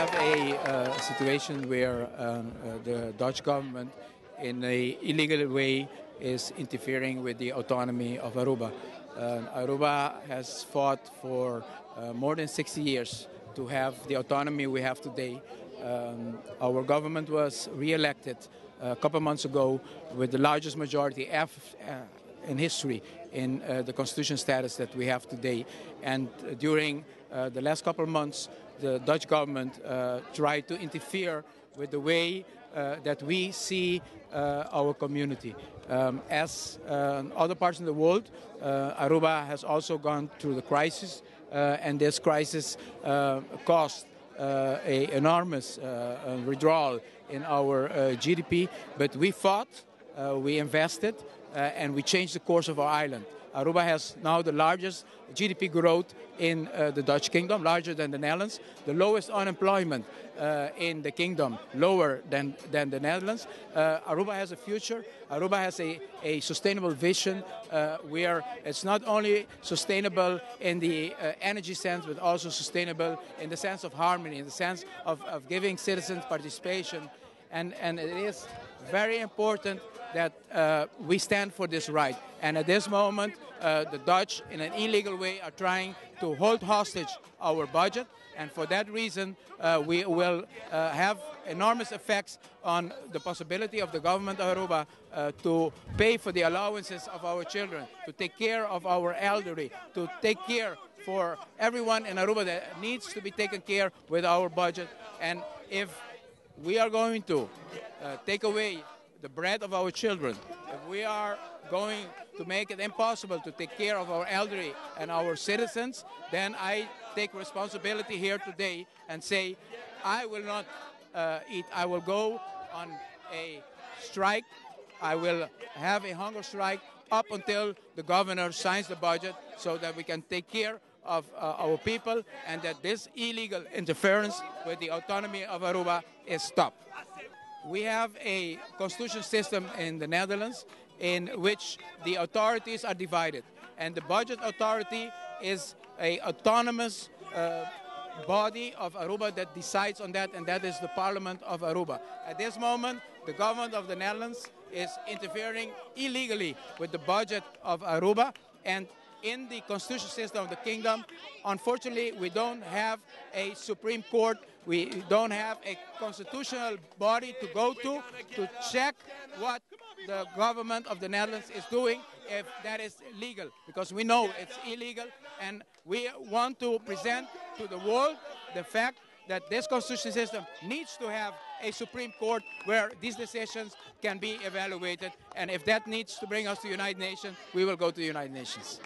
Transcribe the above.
have a situation where the Dutch government, in an illegal way, is interfering with the autonomy of Aruba. Aruba has fought for more than 60 years to have the autonomy we have today. Our government was re-elected a couple months ago with the largest majority in history in the constitution status that we have today. And during the last couple of months, the Dutch government tried to interfere with the way that we see our community. As other parts of the world, Aruba has also gone through the crisis, and this crisis caused an enormous withdrawal in our GDP. But we fought, we invested, and we changed the course of our island. Aruba has now the largest GDP growth in the Dutch kingdom, larger than the Netherlands, the lowest unemployment in the kingdom, lower than the Netherlands. Aruba has a future. Aruba has a sustainable vision where it's not only sustainable in the energy sense, but also sustainable in the sense of harmony, in the sense of giving citizens participation. And it is very important that we stand for this right. And at this moment, the Dutch, in an illegal way, are trying to hold hostage our budget. And for that reason, we will have enormous effects on the possibility of the government of Aruba to pay for the allowances of our children, to take care of our elderly, to take care for everyone in Aruba that needs to be taken care with our budget. And if we are going to take away the bread of our children, if we are going to make it impossible to take care of our elderly and our citizens, then I take responsibility here today and say, I will not eat. I will go on a strike. I will have a hunger strike up until the governor signs the budget so that we can take care of our people and that this illegal interference with the autonomy of Aruba is stopped. We have a constitutional system in the Netherlands in which the authorities are divided. And the budget authority is an autonomous body of Aruba that decides on that, and that is the Parliament of Aruba. At this moment, the government of the Netherlands is interfering illegally with the budget of Aruba, and in the constitutional system of the kingdom, unfortunately, we don't have a Supreme Court. We don't have a constitutional body to go to check what the government of the Netherlands is doing, if that is legal, because we know it's illegal, and we want to present to the world the fact that this constitutional system needs to have a Supreme Court where these decisions can be evaluated. And if that needs to bring us to the United Nations, we will go to the United Nations.